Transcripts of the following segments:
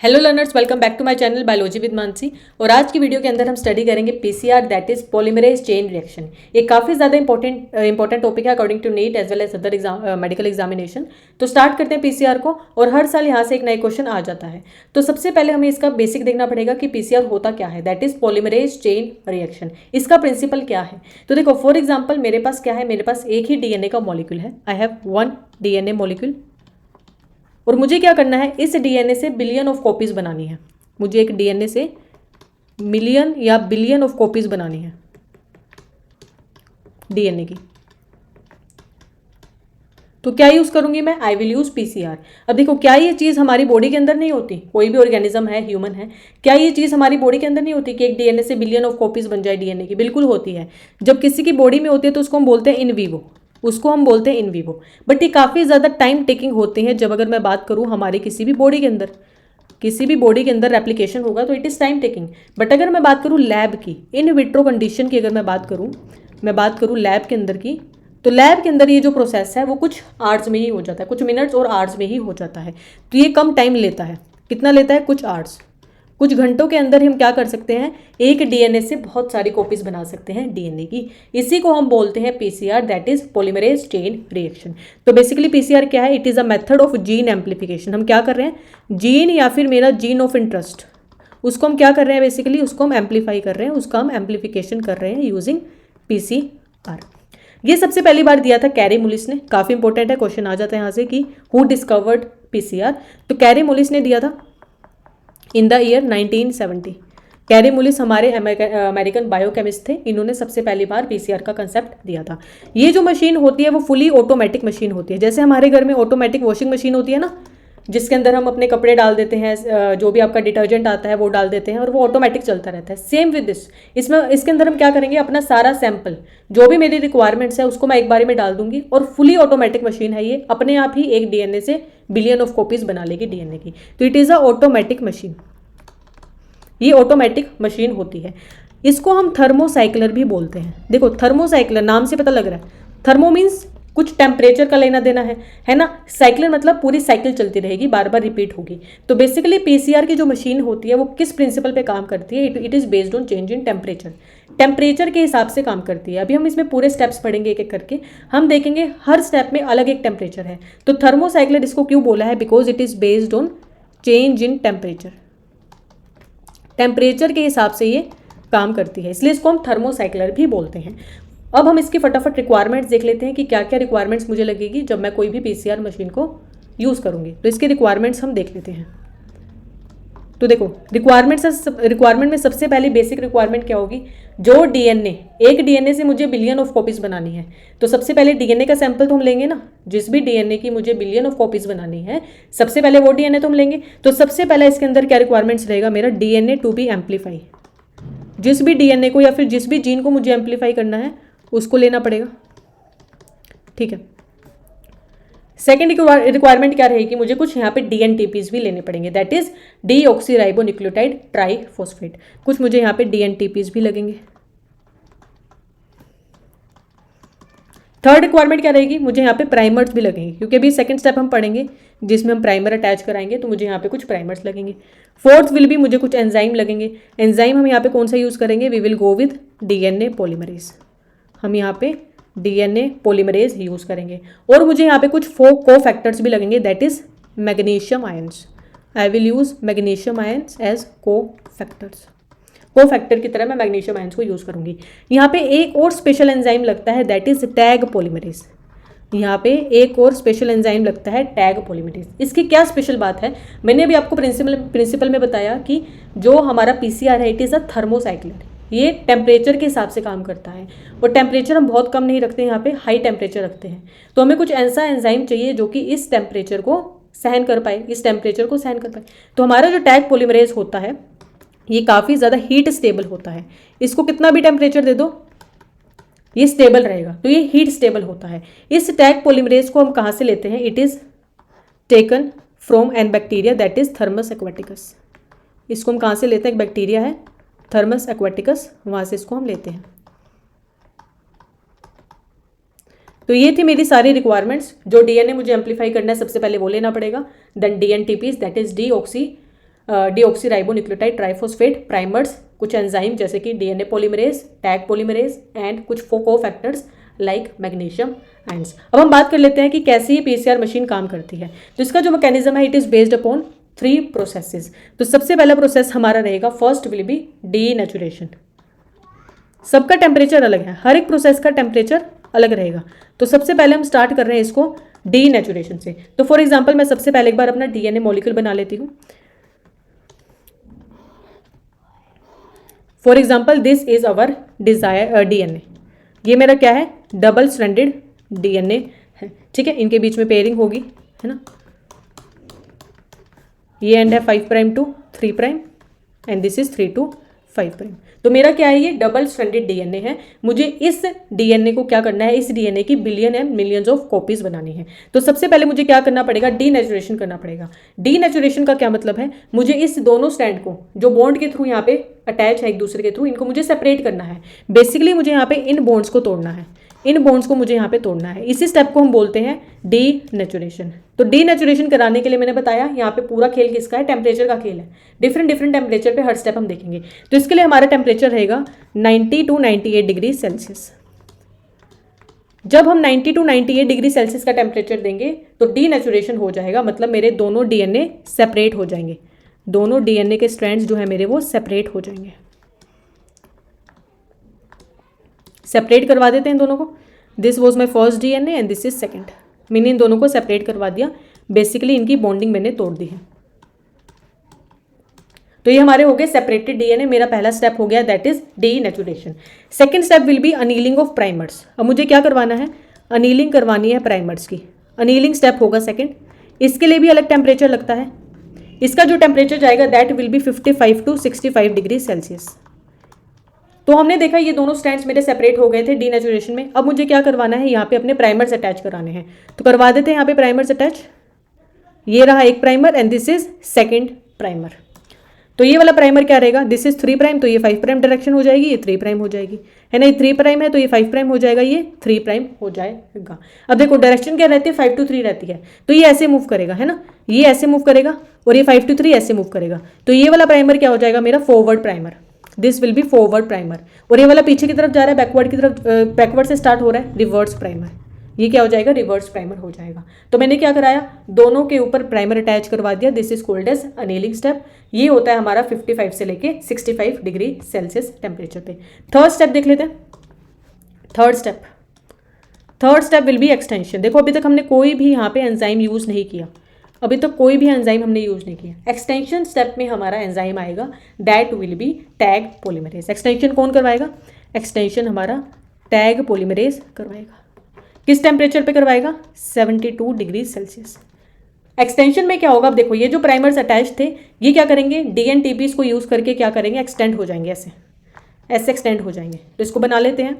Hello learners, welcome back to my channel biology with Mansi. और आज की वीडियो के अंदर हम स्टडी करेंगे PCR, that is polymerase chain reaction. ये काफ़ी ज़्यादा इंपॉर्टेंट टॉपिक है according to NEET as well as other medical examination. तो स्टार्ट करते हैं पीसीआर को, और हर साल यहाँ से एक नए क्वेश्चन आ जाता है। तो सबसे पहले हमें इसका बेसिक देखना पड़ेगा कि पीसीआर होता क्या है, that is polymerase chain reaction. इसका प्रिंसिपल क्या है? तो देखो, फॉर एग्जाम्पल मेरे पास क्या है, मेरे पास एक ही डीएनए का मॉलिक्यूल है। I have one DNA molecule, और मुझे क्या करना है, इस डीएनए से बिलियन ऑफ कॉपीज बनानी है। मुझे एक डीएनए से मिलियन या बिलियन ऑफ कॉपीज बनानी है डीएनए की। तो क्या यूज करूंगी मैं? I will use PCR. अब देखो, क्या ये चीज हमारी बॉडी के अंदर नहीं होती? कोई भी ऑर्गेनिज्म है, ह्यूमन है, क्या ये चीज हमारी बॉडी के अंदर नहीं होती कि एक डीएनए से बिलियन ऑफ कॉपीज बन जाए डीएनए की? बिल्कुल होती है। जब किसी की बॉडी में होती है तो उसको हम बोलते हैं इन वीवो, उसको हम बोलते हैं इन वीवो। बट ये काफ़ी ज़्यादा टाइम टेकिंग होते हैं। जब अगर मैं बात करूँ हमारी किसी भी बॉडी के अंदर, किसी भी बॉडी के अंदर रेप्लिकेशन होगा तो it is time taking. But अगर मैं बात करूँ लैब की, इन विट्रो कंडीशन की, अगर मैं बात करूँ लैब के अंदर की, तो लैब के अंदर ये जो प्रोसेस है वो कुछ आवर्स में ही हो जाता है, कुछ मिनट्स और आवर्स में ही हो जाता है। तो ये कम टाइम लेता है। कितना लेता है? कुछ आवर्स, कुछ घंटों के अंदर हम क्या कर सकते हैं, एक डीएनए से बहुत सारी कॉपीज बना सकते हैं डीएनए की। इसी को हम बोलते हैं PCR, that is polymerase chain reaction. तो बेसिकली पीसीआर क्या है? It is a method of gene amplification. हम क्या कर रहे हैं, जीन या फिर मेरा जीन ऑफ इंटरेस्ट, उसको हम क्या कर रहे हैं, बेसिकली उसको हम एम्प्लीफाई कर रहे हैं, उसका हम एम्प्लीफिकेशन कर रहे हैं यूजिंग पीसीआर। ये सबसे पहली बार दिया था कैरी मुलिस ने। काफ़ी इंपॉर्टेंट है, क्वेश्चन आ जाता है यहाँ से कि हु डिस्कवर्ड पीसीआर। तो कैरी मुलिस ने दिया था इन द ईयर 1970। कैरी मुलिस हमारे अमेरिकन बायोकेमिस्ट थे। इन्होंने सबसे पहली बार पीसीआर का कंसेप्ट दिया था। ये जो मशीन होती है वो फुली ऑटोमेटिक मशीन होती है। जैसे हमारे घर में ऑटोमेटिक वॉशिंग मशीन होती है ना, जिसके अंदर हम अपने कपड़े डाल देते हैं, जो भी आपका डिटर्जेंट आता है वो डाल देते हैं और वो ऑटोमेटिक चलता रहता है। सेम विद दिस, इसके अंदर हम क्या करेंगे, अपना सारा सैंपल जो भी मेरी रिक्वायरमेंट्स है उसको मैं एक बारी में डाल दूंगी, और फुली ऑटोमेटिक मशीन है ये, अपने आप ही एक डीएनए से बिलियन ऑफ कॉपीज बना लेगी डीएनए की। तो it is a automatic machine. ये ऑटोमेटिक मशीन होती है। इसको हम थर्मोसाइक्लर भी बोलते हैं। देखो, थर्मोसाइक्लर नाम से पता लग रहा है, थर्मो मीन्स कुछ टेम्परेचर का लेना देना है ना। साइक्लर मतलब पूरी साइकिल चलती रहेगी, बार बार रिपीट होगी। तो बेसिकली पीसीआर की जो मशीन होती है वो किस प्रिंसिपल पे काम करती है? It is based on change in temperature. Temperature के हिसाब से काम करती है। अभी हम इसमें पूरे स्टेप्स पढ़ेंगे एक एक करके। हम देखेंगे हर स्टेप में अलग एक टेम्परेचर है। तो थर्मोसाइक्लर इसको क्यों बोला है? Because it is based on change in temperature. Temperature के हिसाब से ये काम करती है, इसलिए इसको हम थर्मोसाइक्लर भी बोलते हैं। अब हम इसकी फटाफट रिक्वायरमेंट्स देख लेते हैं कि क्या क्या रिक्वायरमेंट्स मुझे लगेगी जब मैं कोई भी पीसीआर मशीन को यूज़ करूँगी। तो इसकी रिक्वायरमेंट्स हम देख लेते हैं। तो देखो, रिक्वायरमेंट में सबसे पहली बेसिक रिक्वायरमेंट क्या होगी? जो डीएनए, एक डीएनए से मुझे बिलियन ऑफ कॉपीज बनानी है, तो सबसे पहले डीएनए का सैंपल तो हम लेंगे ना। जिस भी डीएनए की मुझे बिलियन ऑफ कॉपीज बनानी है, सबसे पहले वो डीएनए तो हम लेंगे। तो सबसे पहले इसके अंदर क्या रिक्वायरमेंट्स रहेगा मेरा? DNA to be amplify. जिस भी डीएनए को या फिर जिस भी जीन को मुझे एम्पलीफाई करना है उसको लेना पड़ेगा, ठीक है। सेकेंड रिक्वायरमेंट क्या रहेगी? मुझे कुछ यहाँ पे डीएनटीपीज भी लेने पड़ेंगे, दैट इज डीऑक्सीराइबोन्यूक्लियोटाइड ट्राइफॉस्फेट। कुछ मुझे यहाँ पे डीएनटीपीज भी लगेंगे। थर्ड रिक्वायरमेंट क्या रहेगी? मुझे यहाँ पे प्राइमर्स भी लगेंगे, क्योंकि अभी सेकंड स्टेप हम पढ़ेंगे जिसमें हम प्राइमर अटैच कराएंगे, तो मुझे यहाँ पे कुछ प्राइमर्स लगेंगे। फोर्थ विल भी मुझे कुछ एंजाइम लगेंगे। एंजाइम हम यहाँ पे कौन सा यूज़ करेंगे? We will go with DNA polymerase. हम यहाँ पे डीएनए पॉलीमरेज यूज़ करेंगे। और मुझे यहाँ पे कुछ को फैक्टर्स भी लगेंगे, that is magnesium ions. I will use magnesium ions as cofactors. Cofactor की तरह मैं मैग्नीशियम आयंस को यूज़ करूंगी। यहाँ पे एक और स्पेशल एंजाइम लगता है, दैट इज टैग पॉलीमरेज। यहाँ पे एक और स्पेशल एंजाइम लगता है, टैग पॉलीमरेज। इसकी क्या स्पेशल बात है? मैंने अभी आपको प्रिंसिपल में बताया कि जो हमारा पीसीआर है इट इज़ अ थर्मोसाइक्लर। ये टेम्परेचर के हिसाब से काम करता है, और टेम्परेचर हम बहुत कम नहीं रखते, यहाँ पे हाई टेम्परेचर रखते हैं। तो हमें कुछ ऐसा एंजाइम चाहिए जो कि इस टेम्परेचर को सहन कर पाए, इस टेम्परेचर को सहन कर पाए। तो हमारा जो टैग पॉलीमरेज होता है ये काफ़ी ज़्यादा हीट स्टेबल होता है। इसको कितना भी टेम्परेचर दे दो ये स्टेबल रहेगा, तो ये हीट स्टेबल होता है। इस टैग पॉलीमरेज को हम कहाँ से लेते हैं? It is taken from an bacteria, that is Thermus aquaticus. इसको हम कहाँ से लेते हैं? एक बैक्टीरिया है थर्मस एक्वाटिकस, वहाँ से इसको हम लेते हैं। तो ये थी मेरी सारी रिक्वायरमेंट्स। जो डीएनए मुझे एम्पलीफाई करना है सबसे पहले वो लेना पड़ेगा, then dNTPs that is deoxy deoxyribonucleotide triphosphate primers, कुछ एंजाइम जैसे कि DNA polymerase, Taq polymerase and कुछ कोफैक्टर्स लाइक मैग्नीशियम आयंस। अब हम बात कर लेते हैं कि कैसे ये पीसीआर मशीन काम करती है। तो इसका जो मैकेनिज्म है it is based upon 3 processes. तो सबसे पहला प्रोसेस हमारा रहेगा, फर्स्ट विल बी डीनेचुरेशन। सबका टेम्परेचर अलग है, हर एक प्रोसेस का टेम्परेचर अलग रहेगा। तो सबसे पहले हम स्टार्ट कर रहे हैं इसको डीनेचुरेशन से। तो फॉर एग्जांपल मैं सबसे पहले एक बार अपना डीएनए मॉलिक्यूल बना लेती हूँ। For example this is our desire DNA. ये मेरा क्या है, डबल स्ट्रैंडेड डीएनए है, ठीक है। इनके बीच में पेयरिंग होगी, है ना। ये एंड है 5 prime to 3 prime end this is 3 to 5 prime. तो मेरा क्या है, ये डबल स्ट्रैंडेड डीएनए है। मुझे इस डीएनए को क्या करना है, इस डीएनए की billion and millions of copies बनानी है। तो सबसे पहले मुझे क्या करना पड़ेगा, डीनेचुरेशन करना पड़ेगा। डीनेचुरेशन का क्या मतलब है, मुझे इस दोनों स्ट्रैंड को जो बॉन्ड के थ्रू यहाँ पे अटैच है एक दूसरे के थ्रू, इनको मुझे सेपरेट करना है। बेसिकली मुझे यहाँ पे इन बॉन्ड्स को तोड़ना है, इन बॉन्ड्स को मुझे यहाँ पे तोड़ना है। इसी स्टेप को हम बोलते हैं डीनेचुरेशन। तो डीनेचुरेशन कराने के लिए मैंने बताया यहाँ पे पूरा खेल किसका है, टेम्परेचर का खेल है। डिफरेंट टेम्परेचर पे हर स्टेप हम देखेंगे। तो इसके लिए हमारा टेम्परेचर रहेगा 90 टू 98 डिग्री सेल्सियस। जब हम 90 टू 98 डिग्री सेल्सियस का टेम्परेचर देंगे तो डीनेचुरेशन हो जाएगा, मतलब मेरे दोनों डीएनए सेपरेट हो जाएंगे। दोनों डीएनए के स्ट्रैंड्स जो है मेरे वो सेपरेट हो जाएंगे। सेपरेट करवा देते हैं दोनों को। This was my first DNA and this is second. मैंने इन दोनों को सेपरेट करवा दिया, बेसिकली इनकी बॉन्डिंग मैंने तोड़ दी है। तो ये हमारे हो गए सेपरेटेड डीएनए। मेरा पहला स्टेप हो गया, that is denaturation. Second step will B annealing of primers. अब मुझे क्या करवाना है, अनीलिंग करवानी है प्राइमर्स की। अनीलिंग स्टेप होगा सेकेंड। इसके लिए भी अलग टेम्परेचर लगता है। इसका जो टेम्परेचर जाएगा that will be 55 to 65 degree Celsius. तो हमने देखा ये दोनों स्ट्रैंड्स मेरे सेपरेट हो गए थे डीनेचुरेशन में। अब मुझे क्या करवाना है, यहाँ पे अपने प्राइमर्स अटैच कराने हैं। तो करवा देते हैं यहाँ पे प्राइमर्स अटैच। ये रहा एक primer and this is second primer. तो ये वाला प्राइमर क्या रहेगा, दिस इज 3 प्राइम, तो ये 5 प्राइम डायरेक्शन हो जाएगी, ये 3 प्राइम हो जाएगी, है ना। ये 3 प्राइम है तो ये 5 प्राइम हो जाएगा, ये 3 प्राइम हो जाएगा। अब देखो डायरेक्शन क्या रहती है, 5 to 3 रहती है। तो ये ऐसे मूव करेगा, है ना, ये ऐसे मूव करेगा और ये 5 to 3 ऐसे मूव करेगा। तो ये वाला प्राइमर क्या हो जाएगा मेरा, forward primer. This will be forward primer. और ये वाला पीछे की तरफ जा रहा है, बैकवर्ड की तरफ, बैकवर्ड से स्टार्ट हो रहा है, रिवर्स प्राइमर। ये क्या हो जाएगा, रिवर्स प्राइमर हो जाएगा। तो मैंने क्या कराया, दोनों के ऊपर प्राइमर अटैच करवा दिया। This is called as annealing step. ये होता है हमारा 55 से लेके 65 डिग्री सेल्सियस टेम्परेचर पे। थर्ड स्टेप देख लेते हैं। Third step will be extension. देखो अभी तक हमने कोई भी यहाँ पे एंजाइम यूज़ नहीं किया, अभी तक कोई भी एंजाइम हमने यूज़ नहीं किया। एक्सटेंशन स्टेप में हमारा एंजाइम आएगा, that will B tag polymerase. Extension कौन करवाएगा, एक्सटेंशन हमारा टैग पॉलीमरेज करवाएगा। किस टेम्परेचर पे करवाएगा, 72 डिग्री सेल्सियस। एक्सटेंशन में क्या होगा, अब देखो ये जो प्राइमर्स अटैच थे ये क्या करेंगे, डीएनटीपीस को यूज़ करके क्या करेंगे, एक्सटेंड हो जाएंगे, ऐसे ऐसे एक्सटेंड हो जाएंगे। तो इसको बना लेते हैं।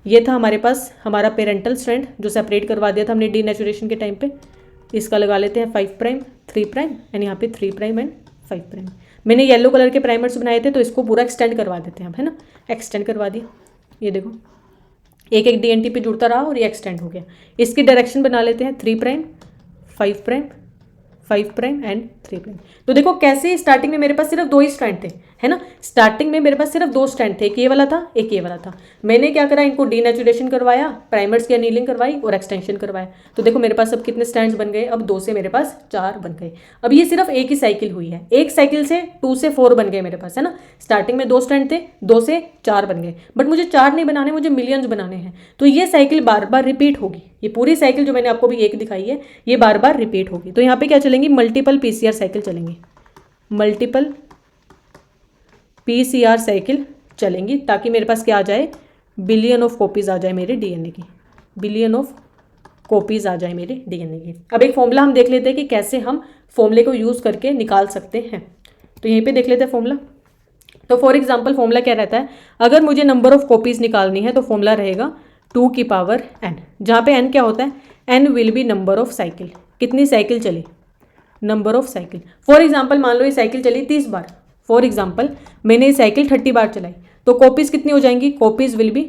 ये था हमारे पास हमारा पेरेंटल स्ट्रैंड जो सेपरेट करवा दिया था हमने डीनेचुरेशन के टाइम पे। इसका लगा लेते हैं 5 प्राइम 3 प्राइम एंड यहाँ पे 3 प्राइम एंड 5 प्राइम। मैंने येलो कलर के प्राइमर्स बनाए थे तो इसको पूरा एक्सटेंड करवा देते हैं हम, है ना। एक्सटेंड करवा दिया, ये देखो एक एक डीएनटी पे जुड़ता रहा और ये एक्सटेंड हो गया। इसकी डायरेक्शन बना लेते हैं 3 prime 5 prime 5 prime and 3 prime. तो देखो कैसे स्टार्टिंग में मेरे पास सिर्फ 2 ही स्ट्रैंड थे, है ना। स्टार्टिंग में मेरे पास सिर्फ 2 स्ट्रैंड थे, एक ये वाला था एक ये वाला था। मैंने क्या करा, इनको डीनेचुरेशन करवाया, प्राइमर्स की अनीलिंग करवाई और एक्सटेंशन करवाया। तो देखो मेरे पास अब कितने स्ट्रैंड्स बन गए, अब 2 से मेरे पास 4 बन गए। अब ये सिर्फ एक ही साइकिल हुई है, एक साइकिल से 2 से 4 बन गए मेरे पास, है ना। स्टार्टिंग में 2 स्ट्रैंड थे, 2 से 4 बन गए, बट मुझे 4 नहीं बनाने, मुझे मिलियंस बनाने हैं। तो ये साइकिल बार बार रिपीट होगी। ये पूरी साइकिल जो मैंने आपको भी एक दिखाई है ये बार बार रिपीट होगी। तो यहाँ पे क्या चलेंगी, मल्टीपल पीसीआर साइकिल चलेंगी, मल्टीपल पीसीआर साइकिल चलेंगी, ताकि मेरे पास क्या आ जाए, बिलियन ऑफ कॉपीज आ जाए मेरे डीएनए की, बिलियन ऑफ कॉपीज आ जाए मेरे डीएनए की। अब एक फॉर्मूला हम देख लेते हैं कि कैसे हम फॉर्मूले को यूज़ करके निकाल सकते हैं। तो यहीं पे देख लेते हैं फॉर्मूला। तो फॉर एग्जांपल फॉर्मूला क्या रहता है, अगर मुझे नंबर ऑफ कॉपीज निकालनी है तो फॉर्मूला रहेगा 2 की पावर n, जहाँ पे n क्या होता है, n will be number of cycle, कितनी साइकिल चली, number of cycle. For example मान लो ये साइकिल चली 30 बार, फॉर एग्जाम्पल मैंने ये साइकिल 30 बार चलाई, तो कॉपीज़ कितनी हो जाएंगी, कॉपीज़ विल बी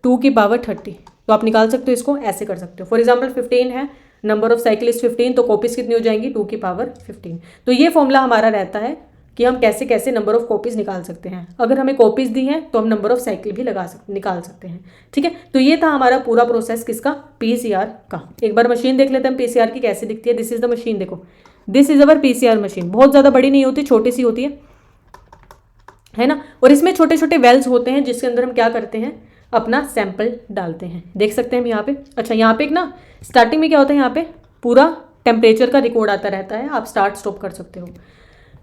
2 की पावर 30। तो आप निकाल सकते हो, इसको ऐसे कर सकते हो। फॉर एग्जाम्पल 15 है, नंबर ऑफ साइकिल इज 15, तो कॉपीज़ कितनी हो जाएंगी, 2 की पावर 15। तो ये फॉर्मूला हमारा रहता है कि हम कैसे कैसे नंबर ऑफ कॉपीज़ निकाल सकते हैं। अगर हमें कॉपीज़ दी हैं तो हम नंबर ऑफ साइकिल भी निकाल सकते हैं। ठीक है, तो ये था हमारा पूरा प्रोसेस किसका, PCR का। एक बार मशीन देख लेते हैं हम PCR की कैसे दिखती है। दिस इज द मशीन, देखो this is our PCR machine. बहुत ज़्यादा बड़ी नहीं होती, छोटी सी होती है ना। और इसमें छोटे छोटे वेल्स होते हैं जिसके अंदर हम क्या करते हैं, अपना सैंपल डालते हैं। देख सकते हैं हम यहाँ पे। अच्छा, यहाँ पे एक ना स्टार्टिंग में क्या होता है, यहाँ पे पूरा टेम्परेचर का रिकॉर्ड आता रहता है, आप स्टार्ट स्टॉप कर सकते हो।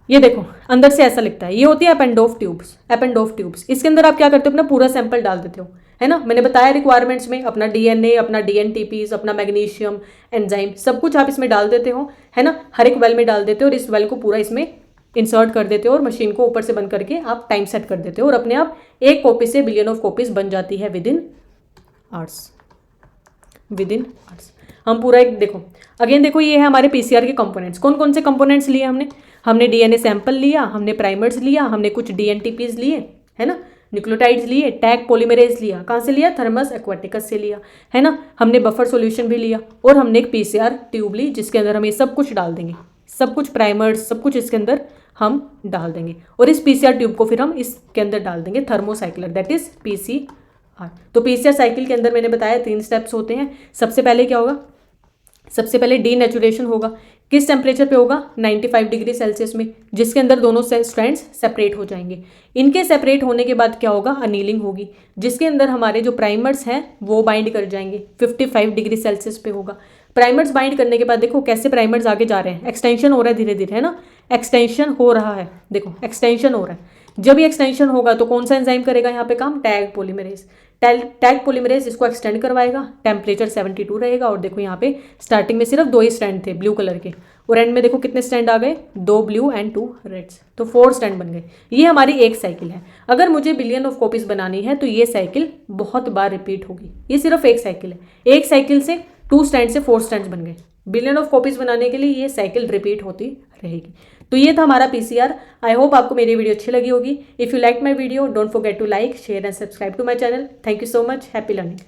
ये देखो अंदर से ऐसा लिखता है, ये होती है एपेंडोफ ट्यूब्स। एपेंडोफ ट्यूब्स, इसके अंदर आप क्या करते हो, अपना पूरा सैंपल डाल देते हो, है ना। मैंने बताया रिक्वायरमेंट्स में अपना DNA, अपना DNTPs, अपना मैग्नीशियम, एंजाइम, सब कुछ आप इसमें डाल देते हो, है ना। हर एक वेल में डाल देते हो और इस वेल को पूरा इसमें इंसर्ट कर देते हो और मशीन को ऊपर से बंद करके आप टाइम सेट कर देते हो और अपने आप एक कॉपी से बिलियन ऑफ कॉपीज बन जाती है विद इन आवर्स। हम पूरा एक देखो, अगेन देखो ये है हमारे PCR के कंपोनेंट्स। कौन कौन से कंपोनेंट्स लिए हमने DNA सैंपल लिया, हमने प्राइमर्स लिया, हमने कुछ DNTPs लिए, है ना, न्यूक्लियोटाइड्स लिए, टैग पॉलीमरेज लिया, कहाँ से लिया, थर्मस एक्वाटिकस से लिया, है ना। हमने बफर सॉल्यूशन भी लिया और हमने एक PCR ट्यूब ली जिसके अंदर हम ये सब कुछ डाल देंगे, सब कुछ प्राइमर्स, सब कुछ इसके अंदर हम डाल देंगे और इस PCR ट्यूब को फिर हम इसके अंदर डाल देंगे थर्मोसाइक्लर, दैट इज PCR। तो PCR साइकिल के अंदर मैंने बताया 3 स्टेप्स होते हैं। सबसे पहले क्या होगा, सबसे पहले डीनेचुरेशन होगा। किस टेम्परेचर पे होगा, 95 डिग्री सेल्सियस में, जिसके अंदर दोनों स्ट्रैंड्स सेपरेट हो जाएंगे। इनके सेपरेट होने के बाद क्या होगा, अनीलिंग होगी, जिसके अंदर हमारे जो प्राइमर्स हैं वो बाइंड कर जाएंगे। 55 डिग्री सेल्सियस पे होगा। प्राइमर्स बाइंड करने के बाद देखो कैसे प्राइमर्स आगे जा रहे हैं, एक्सटेंशन हो रहा है धीरे धीरे, है ना, एक्सटेंशन हो रहा है, देखो एक्सटेंशन हो रहा है। जब ये एक्सटेंशन होगा तो कौन सा एंजाइम करेगा यहाँ पे काम, टैग पॉलीमरेज। टैग पॉलीमरेज इसको एक्सटेंड करवाएगा, टेम्परेचर 72 रहेगा। और देखो यहाँ पे स्टार्टिंग में सिर्फ 2 ही स्ट्रैंड थे ब्लू कलर के और एंड में देखो कितने स्ट्रैंड आ गए, 2 ब्लू एंड 2 रेड्स, तो 4 स्ट्रैंड बन गए। ये हमारी एक साइकिल है। अगर मुझे बिलियन ऑफ कॉपीज बनानी है तो ये साइकिल बहुत बार रिपीट होगी। ये सिर्फ एक साइकिल है, एक साइकिल से 2 स्ट्रैंड से 4 स्ट्रैंड बन गए। बिलियन ऑफ कॉपीज बनाने के लिए ये साइकिल रिपीट होती रहेगी। तो ये था हमारा PCR। आई होप आपको मेरी वीडियो अच्छी लगी होगी। If you like my video don't forget to like, share and subscribe to my channel. Thank you so much. Happy learning.